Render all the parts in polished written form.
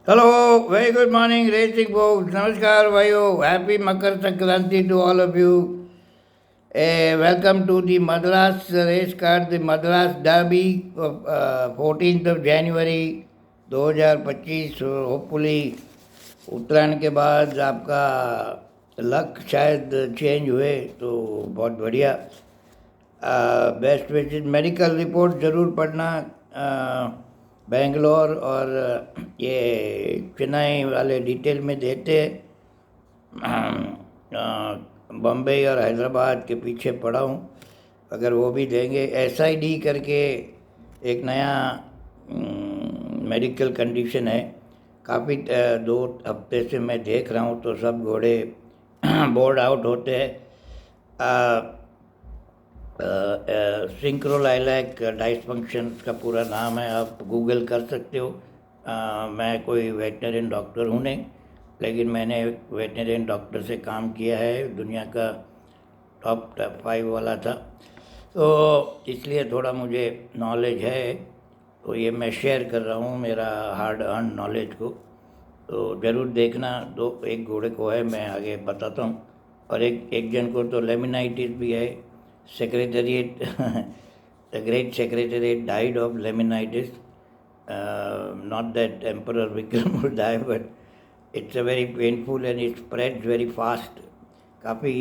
Hello, very good morning racing folks. नमस्कार भाइयों, happy Makar Sankranti to all of you. Welcome to the Madras race card, the Madras Derby, 14th of January 2025. Hopefully Uttarayan के बाद आपका luck शायद change हुए तो बहुत बढ़िया. Best wishes. मेडिकल रिपोर्ट ज़रूर पढ़ना. बेंगलोर और ये चेन्नई वाले डिटेल में देते. बम्बई और हैदराबाद के पीछे पड़ा हूँ. अगर वो भी देंगे. SID करके एक नया मेडिकल कंडीशन है. काफ़ी 2 हफ्ते से मैं देख रहा हूँ तो सब घोड़े बोर्ड आउट होते हैं. सिंक्रोलाइलैक डाइसफंक्शन का पूरा नाम है, आप गूगल कर सकते हो. मैं कोई वेटनरियन डॉक्टर हूँ नहीं, लेकिन मैंने वेटनरियन डॉक्टर से काम किया है. दुनिया का टॉप 5 वाला था, तो इसलिए थोड़ा मुझे नॉलेज है. तो ये मैं शेयर कर रहा हूँ मेरा हार्ड अर्न नॉलेज को. तो ज़रूर देखना. एक घोड़े को है, मैं आगे बताता हूँ. और एक जन को तो लेमिनाइटिस भी है. Secretariat the great Secretariat died of laminitis. Not that emperor Vikram would die, but it's a very painful and it spreads very fast. काफ़ी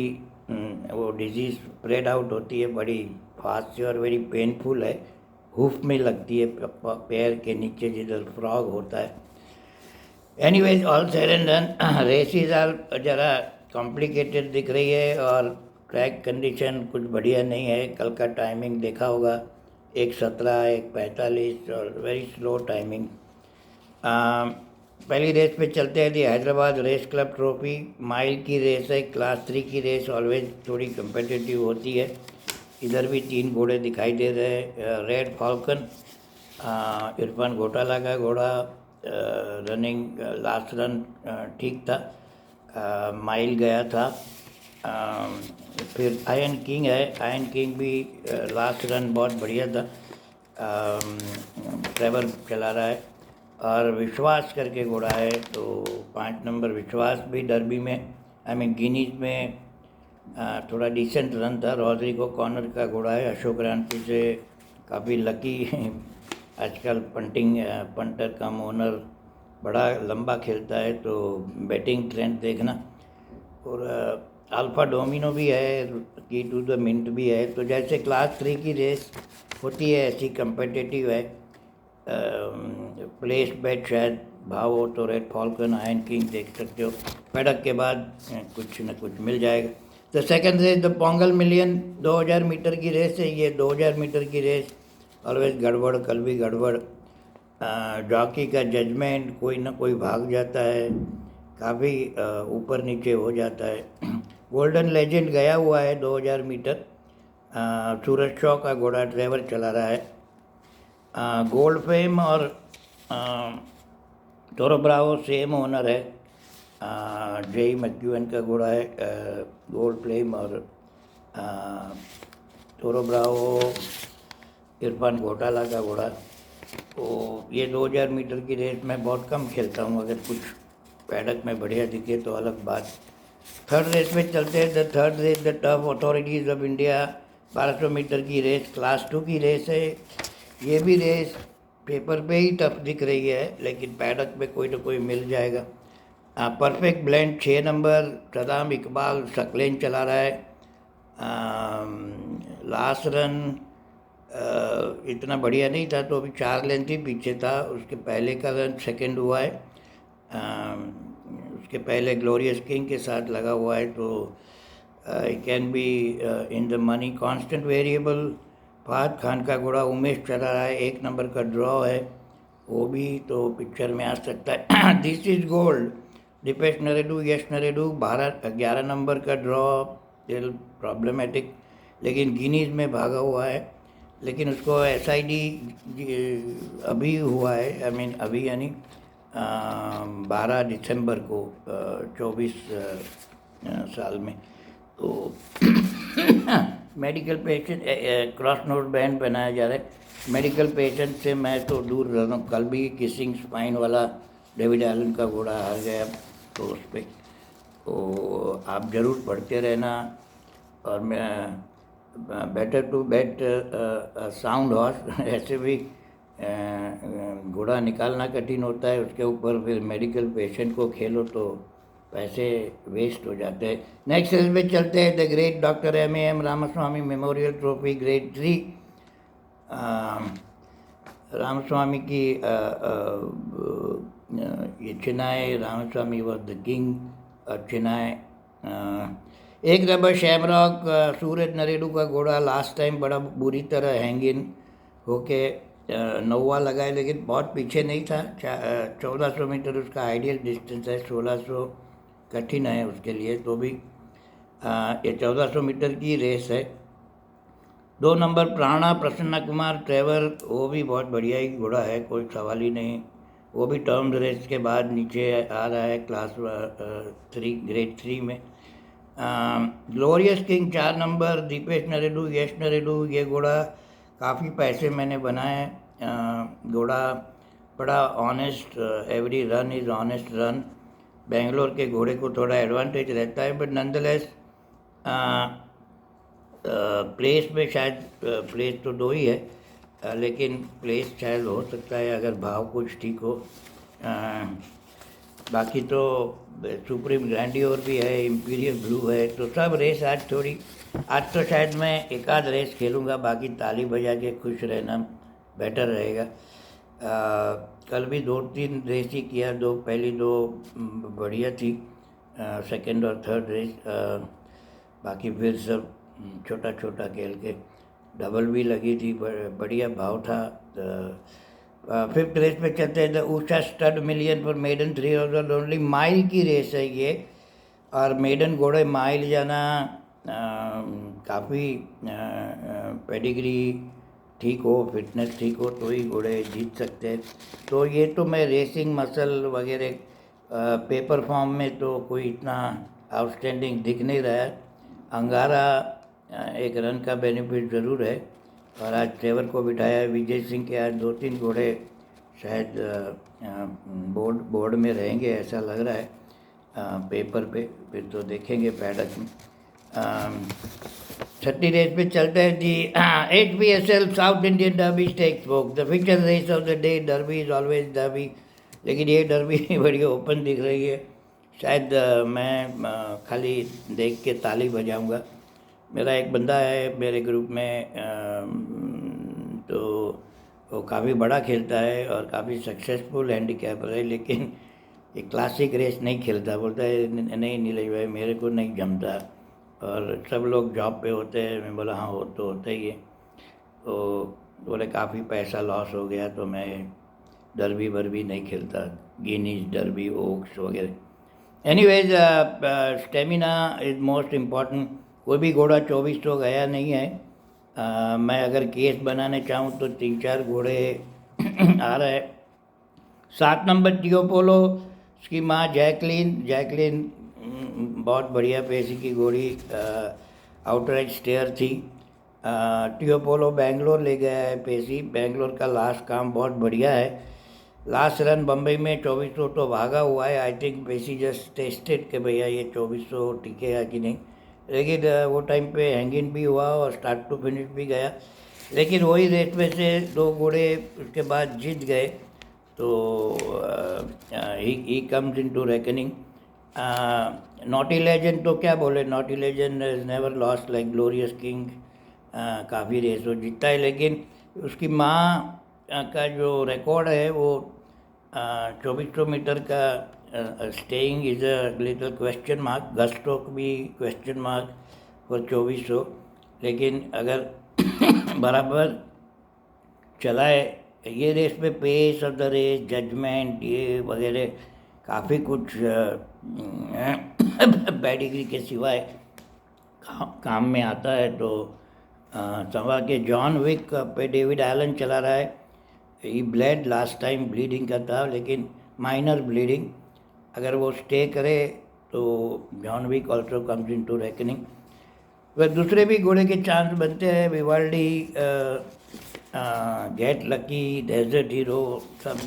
वो डिजीज़ स्प्रेड आउट होती है बड़ी फास्ट से और वेरी पेनफुल है. हुफ में लगती है, पैर के नीचे जिधर फ्रॉग होता है. Anyways, all said and done, races are ज़रा कॉम्प्लिकेटेड दिख रही है और ट्रैक कंडीशन कुछ बढ़िया नहीं है. कल का टाइमिंग देखा होगा, 1:17, 1:45 और वेरी स्लो टाइमिंग. पहली रेस पे चलते हैं. The Hyderabad race club trophy mile की रेस है. क्लास 3 की रेस ऑलवेज थोड़ी कंपेटिटिव होती है. इधर भी 3 घोड़े दिखाई दे रहे हैं. रेड फॉल्कन, इरफान घोटाला का घोड़ा. रनिंग लास्ट रन ठीक था, माइल गया था. फिर आयन किंग है. आयन किंग भी लास्ट रन बहुत बढ़िया था. ट्रेवर चला रहा है. और विश्वास करके घोड़ा है, तो 5 नंबर विश्वास भी डर्बी में, आई मीन गिनीज में थोड़ा डिसेंट रन था. रॉड्रिगो कॉर्नर का घोड़ा है. अशोक रानपी से काफ़ी लकी. आजकल पंटर कम ओनर बड़ा लंबा खेलता है, तो बैटिंग ट्रेंड देखना. और अल्फ़ा डोमिनो भी है, की टू द मिंट भी है. तो जैसे क्लास 3 की रेस होती है ऐसी कंपेटिटिव है. प्लेस बेट शायद भाव हो तो रेड फॉल्कन, आयन किंग देख सकते हो. पैडक के बाद कुछ न कुछ मिल जाएगा. तो second race the Pongal million 2000 metre की रेस है. ये 2000 मीटर की रेस ऑलवेज गड़बड़. कल भी गड़बड़. जॉकी का जजमेंट, कोई ना कोई भाग जाता है, काफ़ी ऊपर नीचे हो जाता है. गोल्डन लेजेंड गया हुआ है 2000 मीटर. सूरज शॉ का घोड़ा ड्राइवर चला रहा है. गोल्ड फेम और टोरो ब्रावो सेम ओनर है. जेई मैक्यूएन का घोड़ा है. गोल्ड फ्लेम और टोरो ब्रावो इरफान घोटाला का घोड़ा. तो ये 2000 मीटर की रेस में बहुत कम खेलता हूँ. अगर कुछ पैडक में बढ़िया दिखे तो अलग बात. थर्ड रेस में चलते हैं. The third race the turf authorities of India 1200 metre की रेस, क्लास 2 की रेस है. ये भी रेस पेपर पे ही टफ दिख रही है, लेकिन पैडक में कोई ना कोई मिल जाएगा. Perfect blend 6 number Saddam Iqbal Saqlain चला रहा है. लास्ट रन इतना बढ़िया नहीं था, तो अभी 4 लेंथ ही पीछे था. उसके पहले का रन सेकंड हुआ है. उसके पहले ग्लोरियस किंग के साथ लगा हुआ है. तो can be in the money. Constant variable Fahad Khan का घोड़ा उमेश चला रहा है. 1 नंबर का ड्रॉ है, वो भी तो पिक्चर में आ सकता है. This is gold Deepesh Naredu, Yash Naredu 11 number का ड्रॉ. दिल प्रॉब्लमेटिक, लेकिन गिनीज में भागा हुआ है. लेकिन उसको SID अभी हुआ है, आई मीन अभी यानी 12 दिसंबर को 24 साल में. तो medical patient cross note band बनाया जा रहा है. मेडिकल पेशेंट से मैं तो दूर रह रहा हूँ. कल भी किसिंग स्पाइन वाला डेविड एलन का घोड़ा हार गया तो उस पर, तो आप ज़रूर पढ़ते रहना। और मैं better to bet sound horse ऐसे भी घोड़ा निकालना कठिन होता है, उसके ऊपर फिर मेडिकल पेशेंट को खेलो तो पैसे वेस्ट हो जाते हैं। नेक्स्ट रेस में चलते हैं। The great doctor M.A.M. Ramaswamy memorial trophy grade 3। Ramaswamy की ये Chennai Ramaswamy was the king और चेन्नई। एक नंबर शैमरॉक सूरज नरेडू का घोड़ा लास्ट टाइम बड़ा बुरी तरह हैंग इन होके 9वां लगा है, लेकिन बहुत पीछे नहीं था। 1400 मीटर उसका आइडियल डिस्टेंस है, 1600 कठिन है उसके लिए, तो भी ये 1400 मीटर की रेस है। 2 नंबर प्राणा प्रसन्ना कुमार ट्रेवर, वो भी बहुत बढ़िया ही घोड़ा है, कोई सवाल ही नहीं। वो भी टर्म रेस के बाद नीचे आ रहा है क्लास 3 ग्रेड 3 में। Glorious king 4 number Dipesh Naredu Yash नरेडू, ये घोड़ा काफ़ी पैसे मैंने बनाए। घोड़ा बड़ा honest, every run is honest run. Bangalore के घोड़े को थोड़ा एडवांटेज रहता है, बट नंदलेस प्लेस में शायद प्लेस तो 2 ही है, लेकिन प्लेस शायद हो सकता है अगर भाव कुछ ठीक हो। बाकी तो सुप्रीम ग्रैंडियोर भी है, इम्पीरियल ब्लू है, तो सब रेस आज तो शायद मैं एक आध रेस खेलूँगा, बाकी ताली बजा के खुश रहना बेटर रहेगा। कल भी 2-3 रेस ही किया, पहली 2 बढ़िया थी, सेकंड और थर्ड रेस, बाकी फिर सब छोटा छोटा खेल के डबल भी लगी थी, बढ़िया भाव था। 5th रेस पे चलते हैं। The Usha stud million for maiden 3000 only, mile की रेस है ये, और मेडन घोड़े माइल जाना काफ़ी पेडिग्री ठीक हो, फिटनेस ठीक हो तो ही घोड़े जीत सकते हैं। तो ये तो मैं रेसिंग मसल वगैरह पेपर फॉर्म में तो कोई इतना आउटस्टैंडिंग दिख नहीं रहा है। अंगारा एक रन का बेनिफिट ज़रूर है, और आज ट्रेवर को बिठाया। विजय सिंह के आज 2-3 घोड़े शायद बोर्ड में रहेंगे ऐसा लग रहा है पेपर पे, फिर तो देखेंगे पैडक में। 30 रेस पे चलते हैं जी। HPSL south Indian derby stakes book, the feature race of the day, derby is always derby, लेकिन ये डर्बी बड़ी ओपन दिख रही है। शायद मैं खाली देख के ताली बजाऊंगा। मेरा एक बंदा है मेरे ग्रुप में, तो वो काफ़ी बड़ा खेलता है और काफ़ी सक्सेसफुल हैंडीकैपर है, लेकिन ये क्लासिक रेस नहीं खेलता। बोलता है नहीं नीलेश भाई मेरे को नहीं जमता, और सब लोग जॉब पे होते हैं। मैं बोला हाँ वो तो होता ही है। तो बोले काफ़ी पैसा लॉस हो गया, तो मैं डर्बी वर्बी नहीं खेलता, गिनीज डर्बी ओक्स वगैरह। Anyways stamina is most important. कोई भी घोड़ा 2400 गया नहीं है। मैं अगर केस बनाने चाहूँ तो 3-4 घोड़े आ रहे हैं। 7 नंबर टियोपोलो, उसकी माँ जैकलिन बहुत बढ़िया पेशी की घोड़ी, आउटराइट स्टेयर थी। टियोपोलो बेंगलोर ले गया है पेशी, बेंगलोर का लास्ट काम बहुत बढ़िया है। लास्ट रन बम्बई में 2400 तो भागा हुआ है। आई थिंक पेशी जस्ट टेस्टेड कि भैया ये 2400 टिकेगा कि नहीं, लेकिन वो टाइम पे हैंगिन भी हुआ और स्टार्ट टू फिनिश भी गया। लेकिन वही रेस में से 2 घोड़े उसके बाद जीत गए, तो he comes into reckoning. Naughty legend तो क्या बोले, naughty legend is never lost like glorious king, काफ़ी रेसों जीतता है, लेकिन उसकी माँ का जो रिकॉर्ड है वो 2400 मीटर का staying is a little question mark. गस्टोक भी क्वेश्चन मार्क फॉर 2400, लेकिन अगर बराबर चलाए ये रेस में, pace of the race, judgement ये वगैरह काफ़ी कुछ पेडिग्री के सिवाय काम में आता है। तो सवा के जॉन विक पे डेविड एलन चला रहा है। ही ब्लेड लास्ट टाइम, ब्लीडिंग का था, लेकिन माइनर ब्लीडिंग। अगर वो स्टे करे तो John Wick also comes into reckoning. वह दूसरे भी घोड़े के चांस बनते हैं, Vivaldi, get lucky, desert hero, सब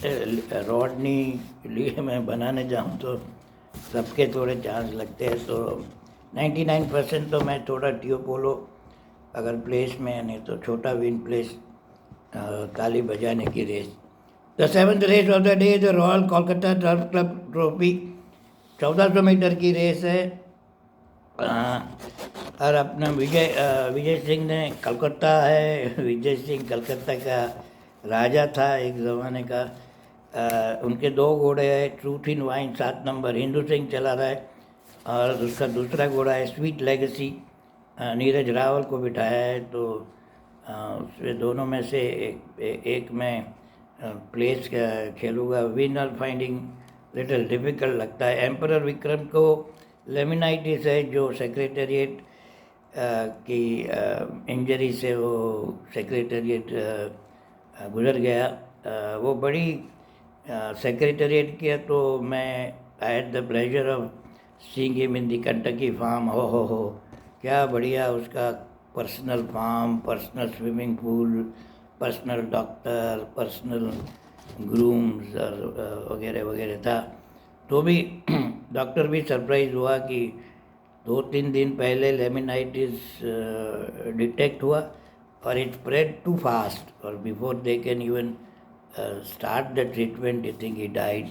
रॉडनी लिए मैं बनाने जाऊँ तो सबके थोड़े चांस लगते हैं, तो 99% तो मैं थोड़ा टियोपोलो अगर प्लेस में है, नहीं तो छोटा विन प्लेस ताली बजाने की race. The seventh race of the day the royal Kolkata turf club trophy 1400 metre की रेस है। और अपना विजय सिंह ने कलकत्ता है, विजय सिंह कलकत्ता का राजा था एक ज़माने का। उनके दो घोड़े हैं, truth in wine 7 number Hindu Singh चला रहा है, और उसका दूसरा घोड़ा है स्वीट लेगेसी, नीरज रावल को बिठाया है। तो उसमें दोनों में से एक में प्लेस खेलूँगा। विनर फाइंडिंग लिटिल डिफ़िकल्ट लगता है। एम्परर विक्रम को लेमिनाइटिस है, जो सेक्रेटेरिएट की इंजरी से वो सेक्रेटेरिएट गुजर गया। वो बड़ी सेक्रेटेरिएट किया, तो मैं I had the pleasure of seeing him in the Kentucky farm. हो क्या बढ़िया उसका personal farm, personal swimming pool, personal doctor, personal grooms और वगैरह वगैरह था। तो भी डॉक्टर भी सरप्राइज हुआ कि 2-3 दिन पहले लेमिनाइटिस डिटेक्ट हुआ और इट स्प्रेड टू फास्ट, और before they can even start the treatment I think he died.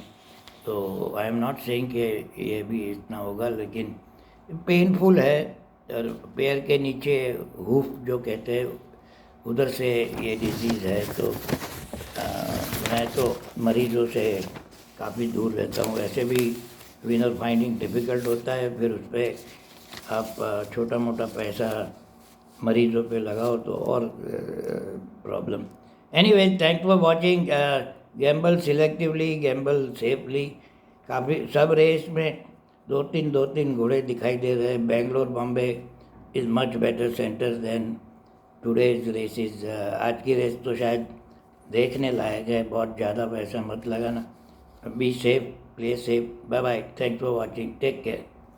तो आई एम नॉट सेइंग कि ये भी इतना होगा, लेकिन पेनफुल है। और पैर के नीचे हुफ जो कहते हैं उधर से ये डिजीज़ है। तो मैं तो मरीज़ों से काफ़ी दूर रहता हूँ। ऐसे भी विनर फाइंडिंग डिफ़िकल्ट होता है, फिर उस पर आप छोटा मोटा पैसा मरीज़ों पे लगाओ तो और problem. Anyway, thanks for watching. Gamble selectively, Gamble safely. काफ़ी सब रेस में दो तीन घोड़े दिखाई दे रहे हैं। Bangalore Bombay is much better centre than today's races. आज की रेस तो शायद देखने लायक है, बहुत ज़्यादा पैसा मत लगाना। Be safe, play safe. Bye bye, thanks for watching, take care.